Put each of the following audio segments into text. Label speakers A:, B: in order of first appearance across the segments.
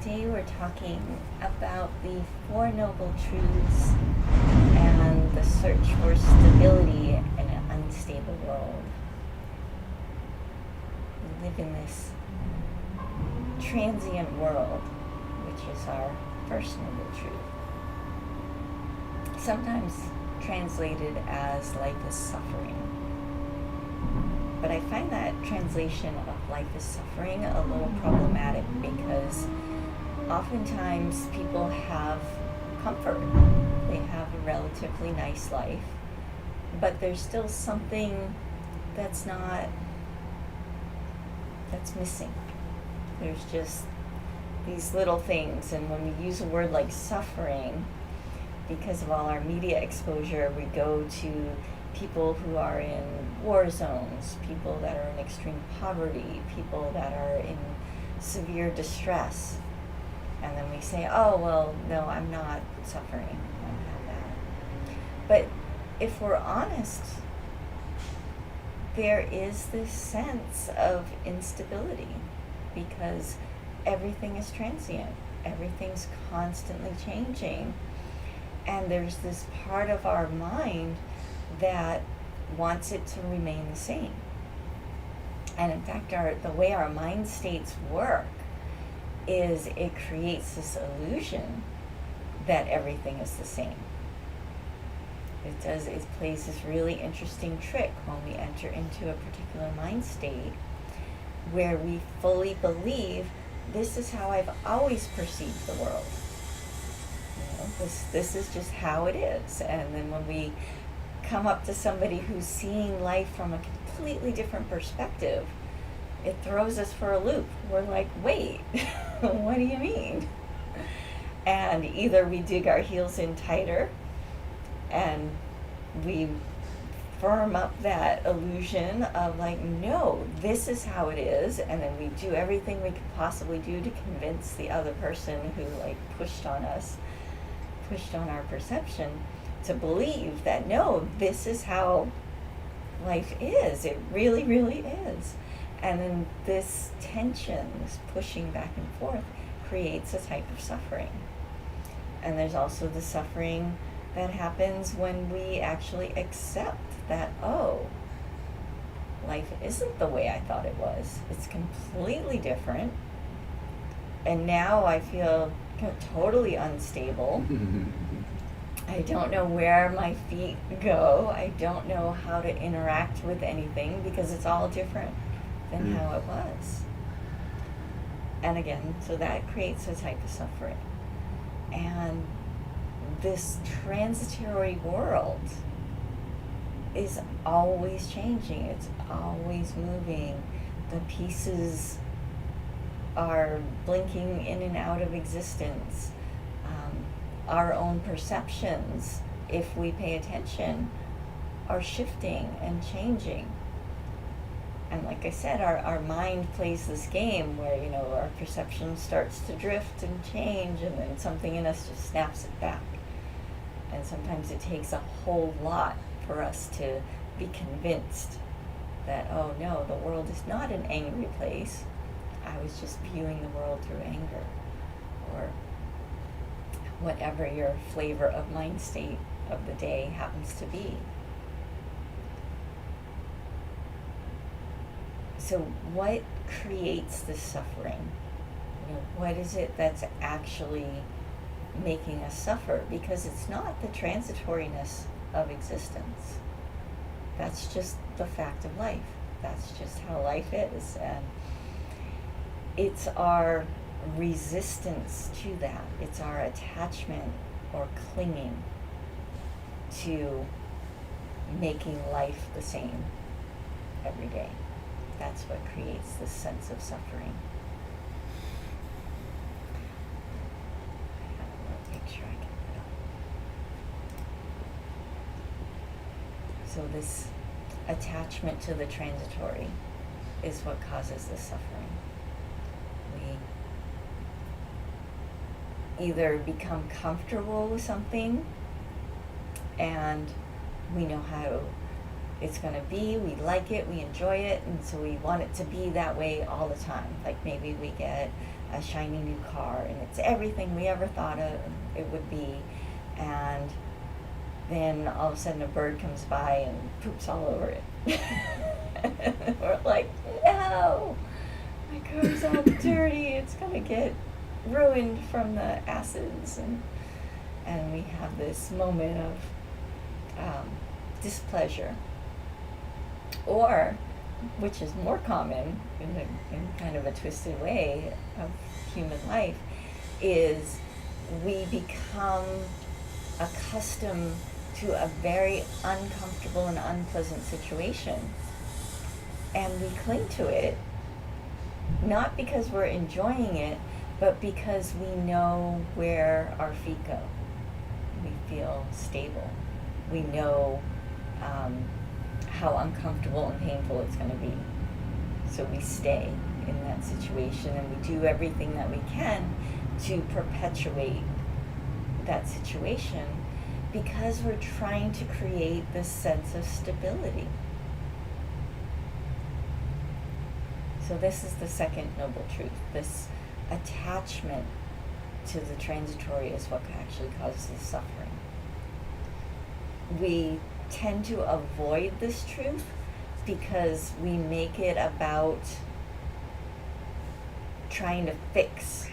A: Today we're talking about the Four Noble Truths and the search for stability in an unstable world. We live in this transient world, which is our first noble truth. Sometimes translated as life is suffering. But I find that translation of life is suffering a little problematic because oftentimes people have comfort. They have a relatively nice life, but there's still something that's missing. There's just these little things, and when we use a word like suffering, because of all our media exposure, we go to people who are in war zones, people that are in extreme poverty, people that are in severe distress. And then we say, oh, well, no, I'm not suffering. I'm not that. But if we're honest, there is this sense of instability because everything is transient. Everything's constantly changing. And there's this part of our mind that wants it to remain the same. And in fact, the way our mind states work is it creates this illusion that everything is the same. It plays this really interesting trick when we enter into a particular mind state where we fully believe this is how I've always perceived the world. This is just how it is. And then when we come up to somebody who's seeing life from a completely different perspective, it throws us for a loop. We're like, wait, what do you mean? And either we dig our heels in tighter and we firm up that illusion of like, no, this is how it is, and then we do everything we could possibly do to convince the other person who like pushed on our perception to believe that no, this is how life is. It really, really is. And then this tension, this pushing back and forth, creates a type of suffering. And there's also the suffering that happens when we actually accept that, oh, life isn't the way I thought it was. It's completely different. And now I feel totally unstable. I don't know where my feet go. I don't know how to interact with anything because it's all different than how it was. And again, so that creates a type of suffering. And this transitory world is always changing. It's always moving. The pieces are blinking in and out of existence. Our own perceptions, if we pay attention, are shifting and changing. And like I said, our mind plays this game where, our perception starts to drift and change, and then something in us just snaps it back. And sometimes it takes a whole lot for us to be convinced that, oh no, the world is not an angry place. I was just viewing the world through anger, or whatever your flavor of mind state of the day happens to be. So what creates this suffering? What is it that's actually making us suffer? Because it's not the transitoriness of existence. That's just the fact of life. That's just how life is. And it's our resistance to that. It's our attachment or clinging to making life the same every day. That's what creates this sense of suffering. Make sure I can put up. So this attachment to the transitory is what causes this suffering. We either become comfortable with something and we know how it's going to be, we like it, we enjoy it, and so we want it to be that way all the time. Like maybe we get a shiny new car, and it's everything we ever thought it would be, and then all of a sudden a bird comes by and poops all over it. We're like, no, my car's all dirty, it's gonna get ruined from the acids, and we have this moment of displeasure. Or, which is more common in kind of a twisted way of human life, is we become accustomed to a very uncomfortable and unpleasant situation, and we cling to it, not because we're enjoying it, but because we know where our feet go. We feel stable. We know how uncomfortable and painful it's going to be. So we stay in that situation, and we do everything that we can to perpetuate that situation, because we're trying to create this sense of stability. So this is the second noble truth. This attachment to the transitory is what actually causes suffering. We tend to avoid this truth because we make it about trying to fix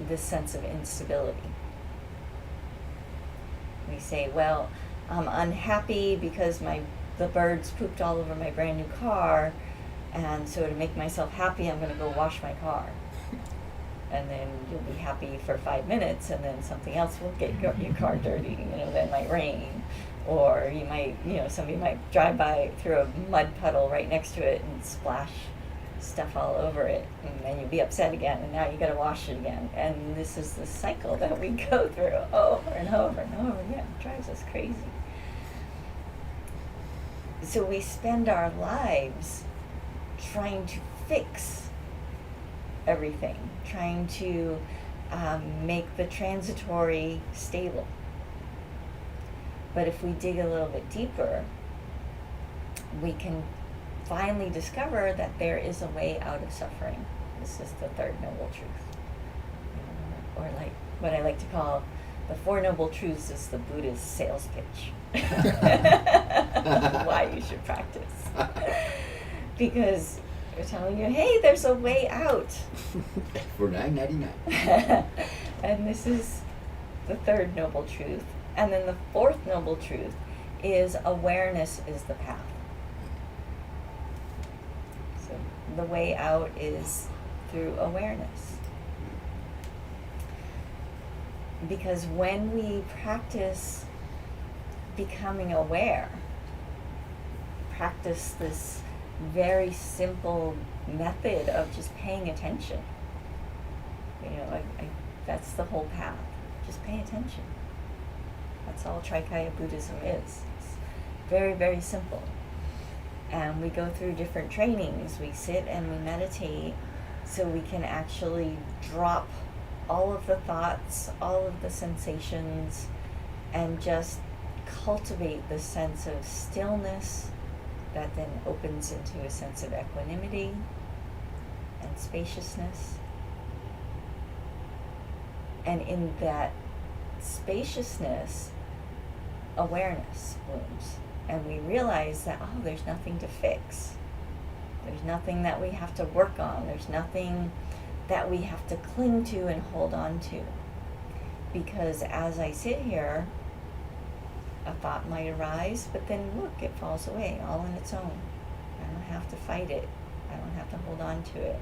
A: this sense of instability. We say, well, I'm unhappy because the birds pooped all over my brand new car, and so to make myself happy, I'm going to go wash my car. And then you'll be happy for 5 minutes, and then something else will get your car dirty. That might rain, or you might, somebody might drive by through a mud puddle right next to it and splash stuff all over it, and then you'll be upset again, and now you got to wash it again. And this is the cycle that we go through over and over and over again. It drives us crazy. So we spend our lives trying to fix everything, trying to make the transitory stable. But if we dig a little bit deeper, we can finally discover that there is a way out of suffering. This is the third noble truth. Or like what I like to call the Four Noble Truths is the Buddha's sales pitch. Why you should practice. Because we're telling you, hey, there's a way out.
B: For $9.99.
A: And this is the third noble truth. And then the fourth noble truth is awareness is the path. So the way out is through awareness. Because when we practice becoming aware, practice this very simple method of just paying attention. That's the whole path. Just pay attention. That's all Trikaya Buddhism is. It's very, very simple. And we go through different trainings. We sit and we meditate so we can actually drop all of the thoughts, all of the sensations, and just cultivate the sense of stillness that then opens into a sense of equanimity and spaciousness. And in that spaciousness, awareness blooms. And we realize that, there's nothing to fix. There's nothing that we have to work on. There's nothing that we have to cling to and hold on to. Because as I sit here, a thought might arise, but then look, it falls away all on its own. I don't have to fight it. I don't have to hold on to it.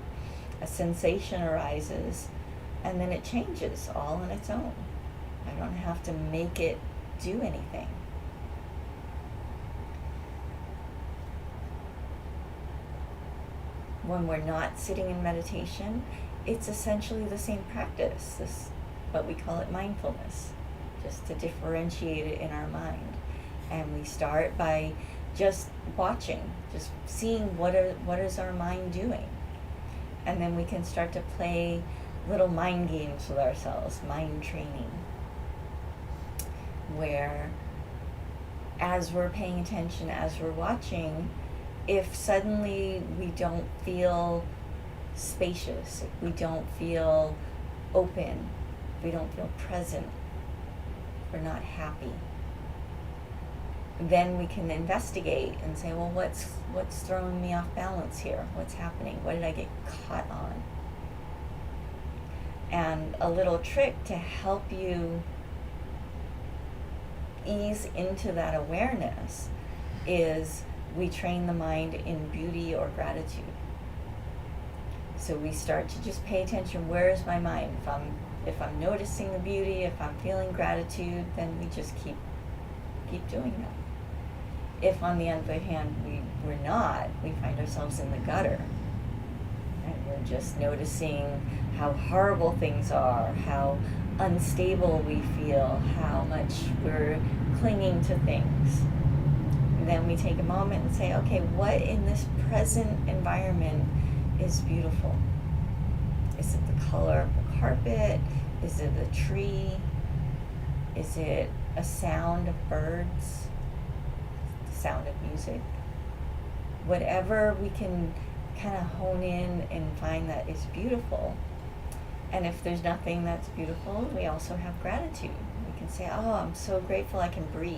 A: A sensation arises, and then it changes all on its own. I don't have to make it do anything. When we're not sitting in meditation, it's essentially the same practice, but we call it mindfulness, just to differentiate it in our mind. And we start by just watching, just seeing what is our mind doing. And then we can start to play little mind games with ourselves, mind training, where as we're paying attention, as we're watching, if suddenly we don't feel spacious, if we don't feel open, if we don't feel present, if we're not happy, then we can investigate and say, well, what's throwing me off balance here? What's happening? What did I get caught on? And a little trick to help you ease into that awareness is we train the mind in beauty or gratitude. So we start to just pay attention, where is my mind? If I'm noticing the beauty, if I'm feeling gratitude, then we just keep doing that. If on the other hand we're not, we find ourselves in the gutter. And we're just noticing how horrible things are, how unstable we feel, how much we're clinging to things. And then we take a moment and say, okay, what in this present environment is beautiful? Is it the color of the carpet? Is it a tree? Is it a sound of birds? The sound of music? Whatever we can kind of hone in and find that is beautiful. And if there's nothing that's beautiful, we also have gratitude. We can say, oh, I'm so grateful I can breathe.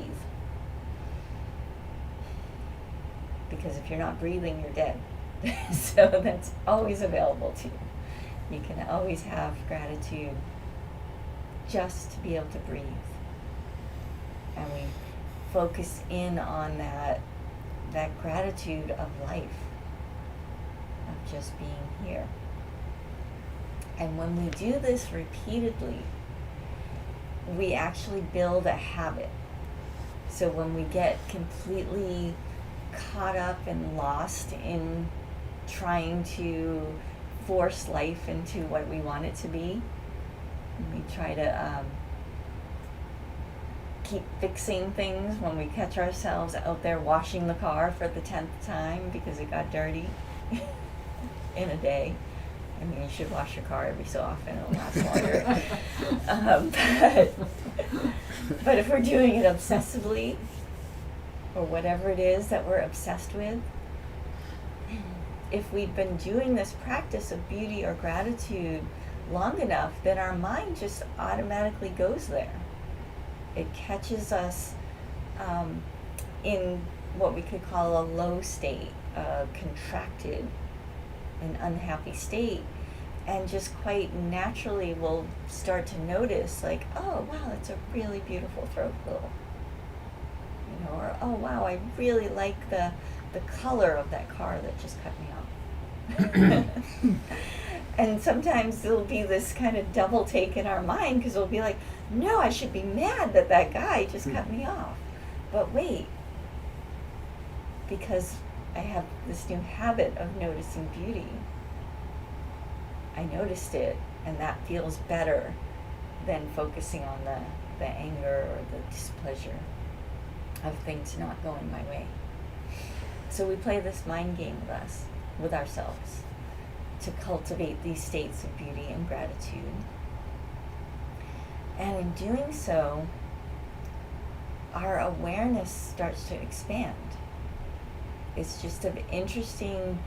A: Because if you're not breathing, you're dead. So that's always available to you. You can always have gratitude just to be able to breathe. And we focus in on that gratitude of life, of just being here. And when we do this repeatedly, we actually build a habit. So when we get completely caught up and lost in trying to force life into what we want it to be, and we try to keep fixing things, when we catch ourselves out there washing the car for the 10th time because it got dirty in a day. I mean, you should wash your car every so often, it'll last longer. But if we're doing it obsessively, or whatever it is that we're obsessed with, if we've been doing this practice of beauty or gratitude long enough, then our mind just automatically goes there. It catches us in what we could call a low state, a contracted, an unhappy state, and just quite naturally we'll start to notice, like, oh wow, that's a really beautiful throat quill, you know, or oh wow, I really like the color of that car that just cut me off. And sometimes there'll be this kind of double take in our mind, because we'll be like, no, I should be mad that that guy just cut me off. But wait, because I have this new habit of noticing beauty. I noticed it, and that feels better than focusing on the anger or the displeasure of things not going my way. So we play this mind game with ourselves, to cultivate these states of beauty and gratitude. And in doing so, our awareness starts to expand. It's just an interesting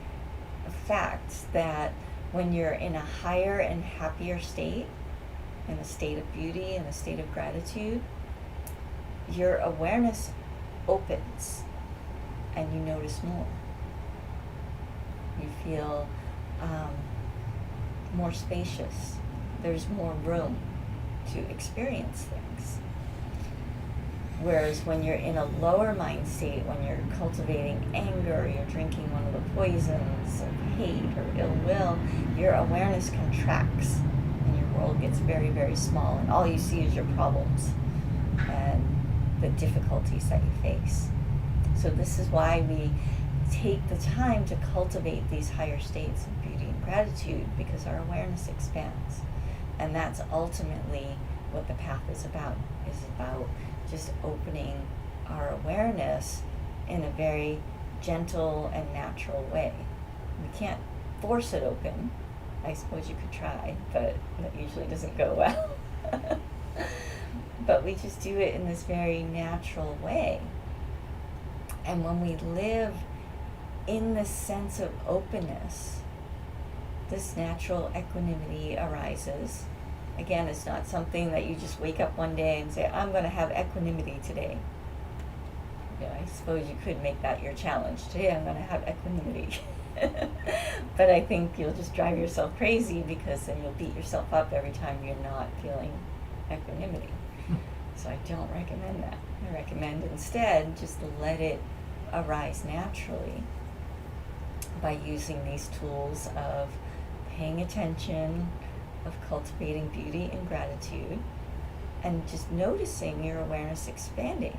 A: fact that when you're in a higher and happier state, in a state of beauty, in a state of gratitude, your awareness opens and you notice more. You feel more spacious. There's more room to experience things. Whereas when you're in a lower mind state, when you're cultivating anger, you're drinking one of the poisons of hate or ill will, your awareness contracts and your world gets very, very small, and all you see is your problems and the difficulties that you face. So this is why we take the time to cultivate these higher states of beauty and gratitude, because our awareness expands. And that's ultimately what the path is about just opening our awareness in a very gentle and natural way. We can't force it open. I suppose you could try, but that usually doesn't go well. But we just do it in this very natural way. And when we live in this sense of openness, this natural equanimity arises. Again, it's not something that you just wake up one day and say, I'm going to have equanimity today. I suppose you could make that your challenge. Today I'm going to have equanimity. But I think you'll just drive yourself crazy, because then you'll beat yourself up every time you're not feeling equanimity. So I don't recommend that. I recommend instead just to let it arise naturally by using these tools of paying attention, of cultivating beauty and gratitude, and just noticing your awareness expanding.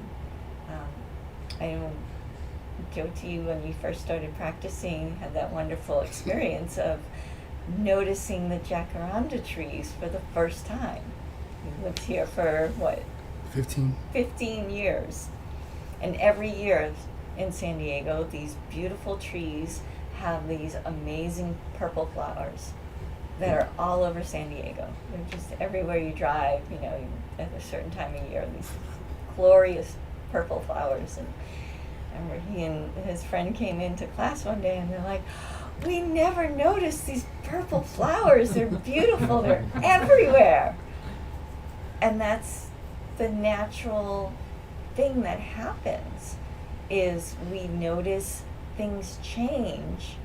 A: I know, Jyoti, when you first started practicing, had that wonderful experience of noticing the jacaranda trees for the first time. You lived here for, what? 15 years. And every year in San Diego, these beautiful trees have these amazing purple flowers that are all over San Diego. They're just everywhere you drive, at a certain time of year, these glorious purple flowers. And I remember he and his friend came into class one day and they're like, we never noticed these purple flowers. They're beautiful. They're everywhere. And that's the natural thing that happens, is we notice things change,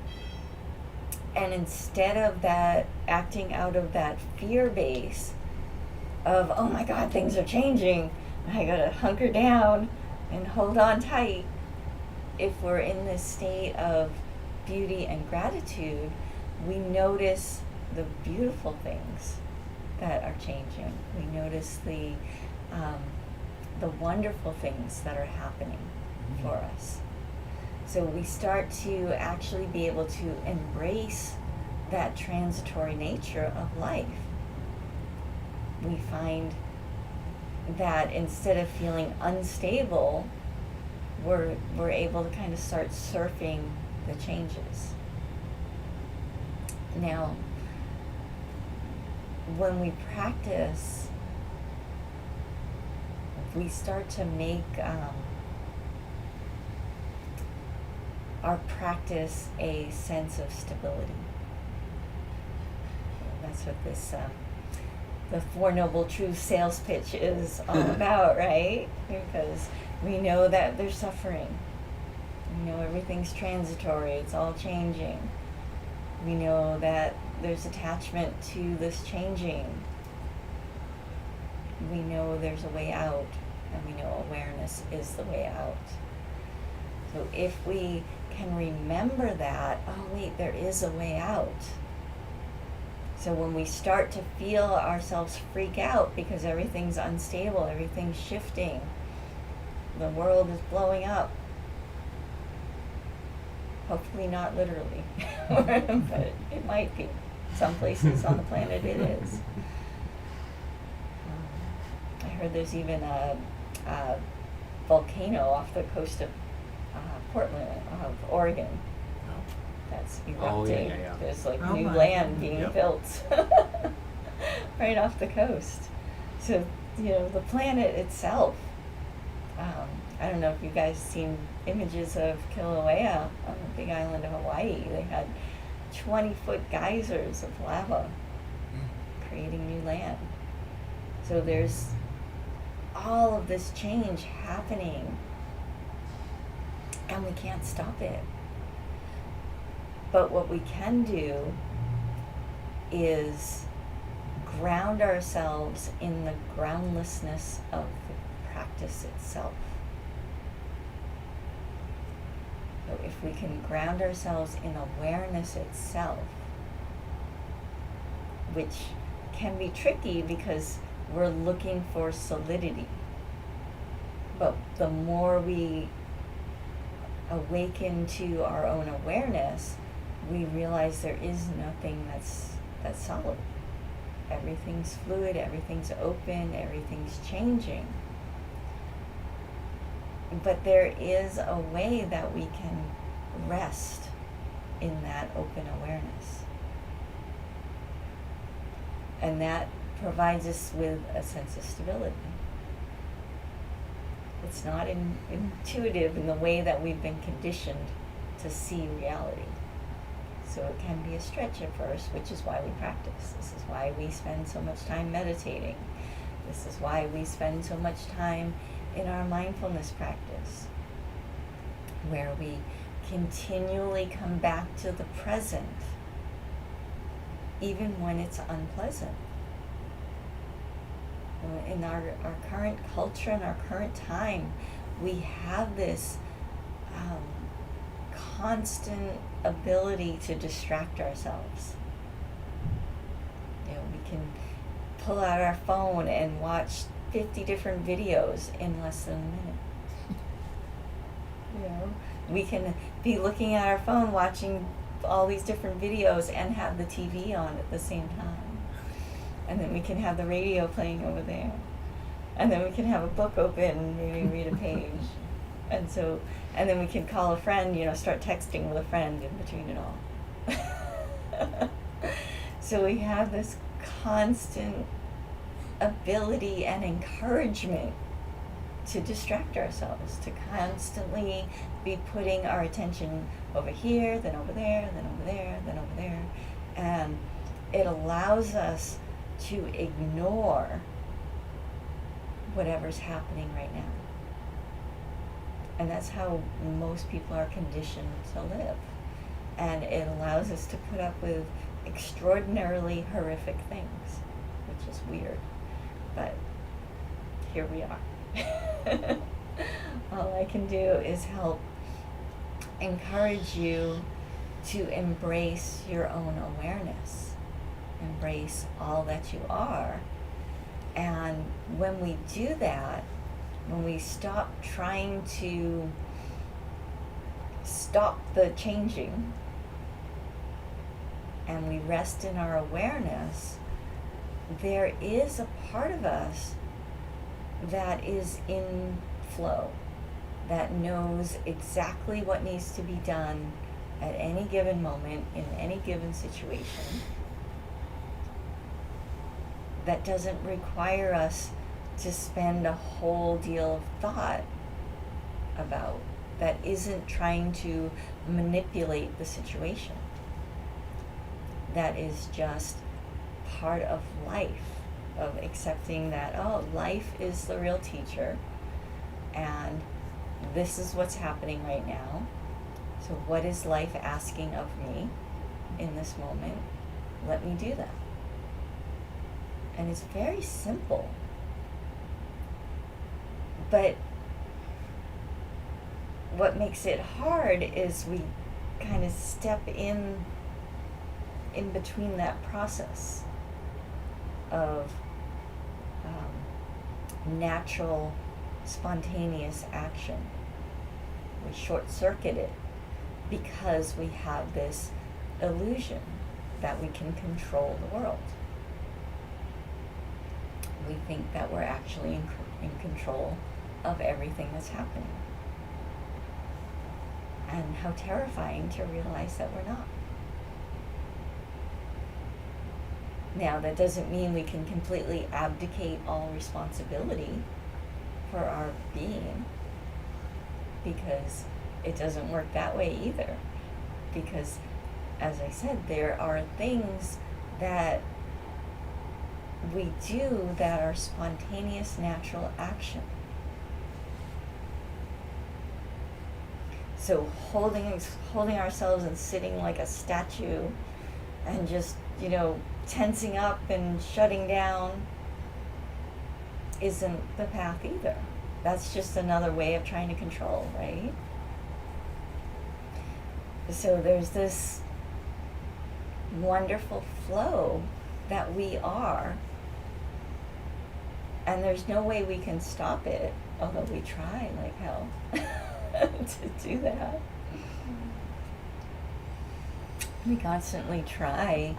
A: and instead of that acting out of that fear base of, oh my God, things are changing, I gotta hunker down and hold on tight, if we're in this state of beauty and gratitude, we notice the beautiful things that are changing. We notice the wonderful things that are happening for us. So we start to actually be able to embrace that transitory nature of life. We find that instead of feeling unstable, we're able to kind of start surfing the changes. Now, when we practice, we start to make our practice a sense of stability. That's what this the Four Noble Truths sales pitch is all about, right? Because we know that there's suffering. We know everything's transitory. It's all changing. We know that there's attachment to this changing. We know there's a way out, and we know awareness is the way out. So if we can remember that, oh wait, there is a way out. So when we start to feel ourselves freak out because everything's unstable, everything's shifting, the world is blowing up, hopefully not literally, but it might be. Some places on the planet it is. I heard there's even a volcano off the coast of Portland, of Oregon, that's erupting.
B: Oh, yeah.
A: There's like
C: Oh
A: new
C: my
A: land
C: goodness.
A: being
B: Yep.
A: built right off the coast. So, the planet itself, I don't know if you guys seen images of Kilauea on the big island of Hawaii. They had 20-foot geysers of lava creating new land. So there's all of this change happening, and we can't stop it. But what we can do is ground ourselves in the groundlessness of the practice itself. So if we can ground ourselves in awareness itself, which can be tricky because we're looking for solidity. But the more we awaken to our own awareness, we realize there is nothing that's solid. Everything's fluid, everything's open, everything's changing. But there is a way that we can rest in that open awareness. And that provides us with a sense of stability. It's not intuitive in the way that we've been conditioned to see reality. So it can be a stretch at first, which is why we practice. This is why we spend so much time meditating. This is why we spend so much time in our mindfulness practice, where we continually come back to the present, even when it's unpleasant. In our current culture and our current time, we have this constant ability to distract ourselves. We can pull out our phone and watch 50 different videos in less than a minute. We can be looking at our phone watching all these different videos and have the TV on at the same time. And then we can have the radio playing over there. And then we can have a book open and maybe read a page. And then we can call a friend, start texting with a friend in between it all. So we have this constant ability and encouragement to distract ourselves, to constantly be putting our attention over here, then over there, then over there, then over there. And it allows us to ignore whatever's happening right now. And that's how most people are conditioned to live. And it allows us to put up with extraordinarily horrific things, which is weird. But here we are. All I can do is help encourage you to embrace your own awareness. Embrace all that you are. And when we do that, when we stop trying to stop the changing and we rest in our awareness, there is a part of us that is in flow, that knows exactly what needs to be done at any given moment in any given situation, that doesn't require us to spend a whole deal of thought about, that isn't trying to manipulate the situation, that is just part of life, of accepting that, life is the real teacher, and this is what's happening right now. So what is life asking of me in this moment? Let me do that. And it's very simple. But what makes it hard is we kind of step in between that process of natural, spontaneous action. We short circuit it because we have this illusion that we can control the world. We think that we're actually in control of everything that's happening. And how terrifying to realize that we're not. Now, that doesn't mean we can completely abdicate all responsibility for our being, because it doesn't work that way either. Because, as I said, there are things that we do that are spontaneous, natural action. So holding ourselves and sitting like a statue and just, tensing up and shutting down isn't the path either. That's just another way of trying to control, right? So there's this wonderful flow that we are, and there's no way we can stop it, although we try like hell to do that. We constantly try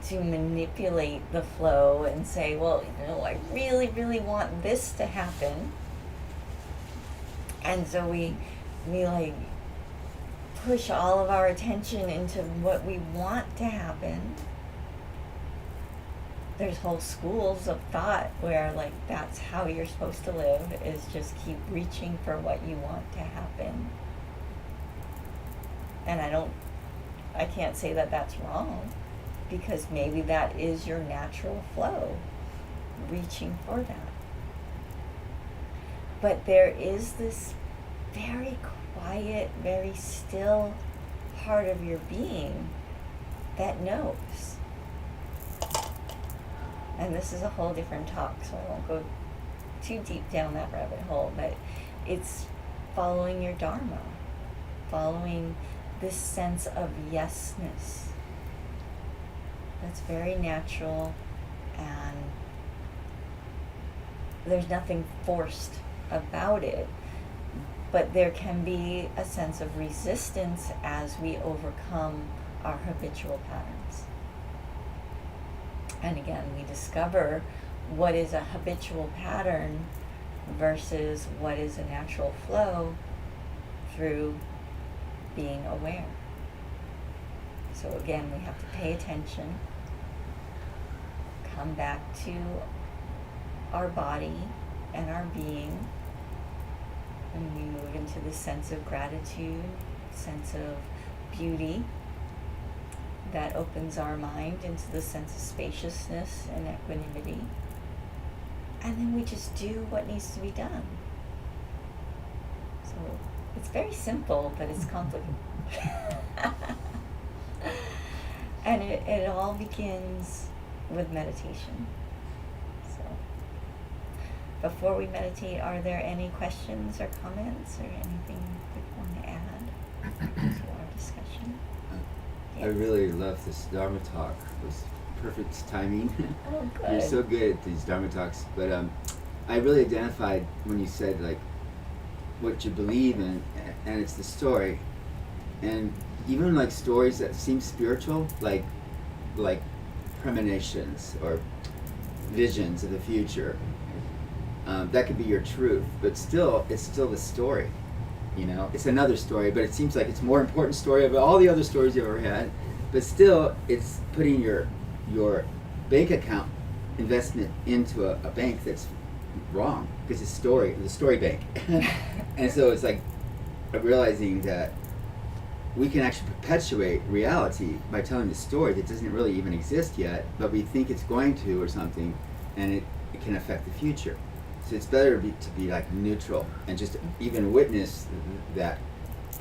A: to manipulate the flow and say, well, I really, really want this to happen. And so we like push all of our attention into what we want to happen. There's whole schools of thought where that's how you're supposed to live, is just keep reaching for what you want to happen. And I I can't say that that's wrong, because maybe that is your natural flow, reaching for that. But there is this very quiet, very still part of your being that knows. And this is a whole different talk, so I won't go too deep down that rabbit hole, but it's following your Dharma, following this sense of yesness. That's very natural, and there's nothing forced about it, but there can be a sense of resistance as we overcome our habitual patterns. And again, we discover what is a habitual pattern versus what is a natural flow through being aware. So again, we have to pay attention, come back to our body and our being, and we move into this sense of gratitude, sense of beauty that opens our mind into the sense of spaciousness and equanimity. And then we just do what needs to be done. So it's very simple, but it's complicated. And it all begins with meditation. So before we meditate, are there any questions or comments or anything you want to add to our discussion?
B: I really love this Dharma talk. It was perfect timing.
A: Oh, good.
B: You're so good at these Dharma talks. But I really identified when you said like what you believe in, and it's the story. And even like stories that seem spiritual, like premonitions or visions of the future, that could be your truth. But still, it's still the story. You know, it's another story, but it seems like it's a more important story of all the other stories you've ever had. But still, it's putting your bank account investment into a bank that's wrong, because it's the story bank. And so it's like realizing that we can actually perpetuate reality by telling the story that doesn't really even exist yet, but we think it's going to or something, and it can affect the future. So it's better to be like neutral and just even witness that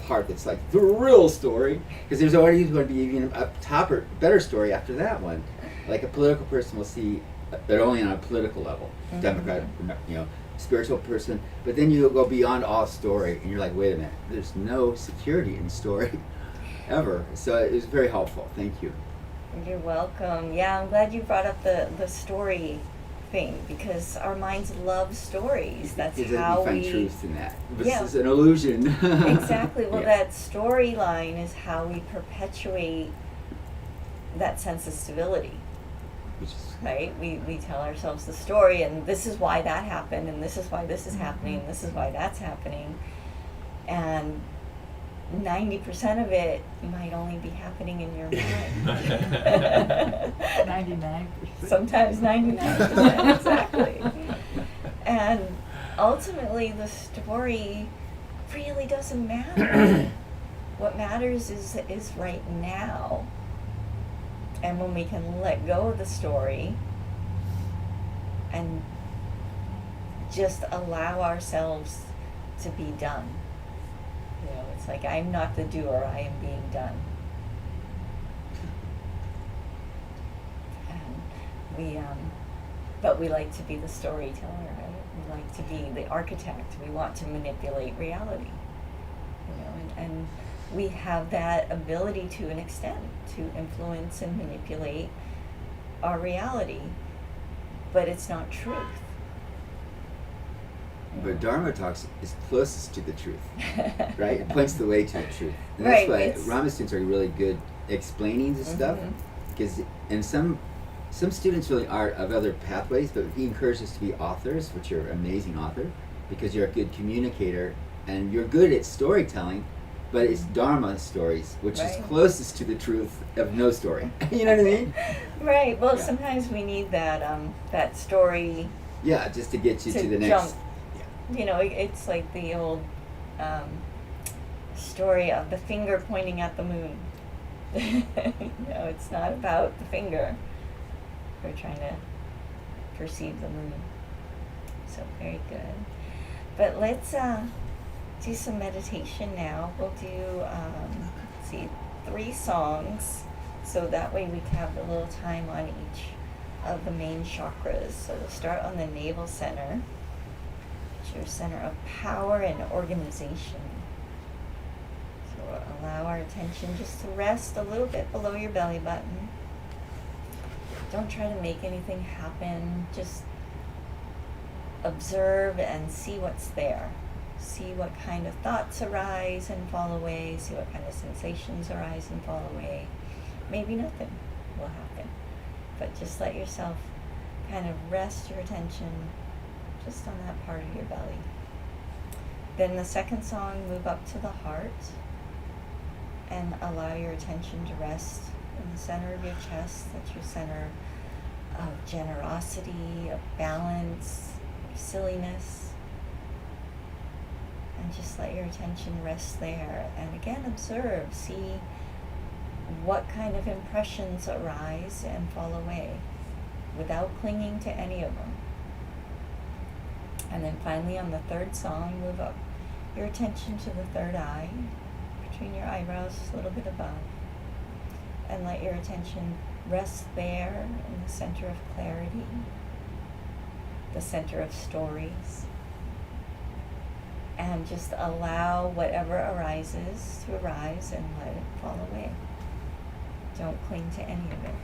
B: part that's like the real story, because there's always going to be even a better story after that one. Like a political person will see, but only on a political level, mm-hmm. Democratic, spiritual person, but then you go beyond all story and you're like, wait a minute, there's no security in story ever. So it was very helpful. Thank you.
A: You're welcome. Yeah, I'm glad you brought up the story thing, because our minds love stories. That's how we
B: find truth in that. This
A: yeah.
B: is an illusion.
A: Exactly. Well,
B: yeah.
A: that storyline is how we perpetuate that sense of stability.
B: Which is
A: right? We tell ourselves the story, and this is why that happened, and this is why this is happening, and this is why that's happening. And 90% of it might only be happening in your mind.
C: 99%.
A: Sometimes 99%, exactly. And ultimately, the story really doesn't matter. What matters is right now. And when we can let go of the story and just allow ourselves to be done. It's like, I'm not the doer, I am being done. And but we like to be the storyteller, right? We like to be the architect. We want to manipulate reality. And we have that ability to an extent to influence and manipulate our reality, but it's not truth.
B: But Dharma talks is closest to the truth, right? It points the way to the truth. And
A: right,
B: that's why Rama students are really good explaining this stuff, because some students really are of other pathways, but he encourages us to be authors, which you're an amazing author, because you're a good communicator and you're good at storytelling. But it's Dharma stories, which is closest to the truth of no story. You know what I mean?
A: Right. Well, sometimes we need that story.
B: Yeah, just to get you to the
A: jump.
B: next.
A: Yeah. It's like the old story of the finger pointing at the moon. It's not about the finger. We're trying to perceive the moon. So very good. But let's do some meditation now. We'll do, let's see, 3 songs. So that way we can have a little time on each of the main chakras. So we'll start on the navel center, which is your center of power and organization. So we'll allow our attention just to rest a little bit below your belly button. Don't try to make anything happen. Just observe and see what's there. See what kind of thoughts arise and fall away. See what kind of sensations arise and fall away. Maybe nothing will happen. But just let yourself kind of rest your attention just on that part of your belly. Then the second song, move up to the heart and allow your attention to rest in the center of your chest. That's your center of generosity, of balance, silliness. And just let your attention rest there. And again, observe, see what kind of impressions arise and fall away without clinging to any of them. And then finally on the third song, move up your attention to the third eye, between your eyebrows, a little bit above. And let your attention rest there in the center of clarity, the center of stories. And just allow whatever arises to arise and let it fall away. Don't cling to any of it.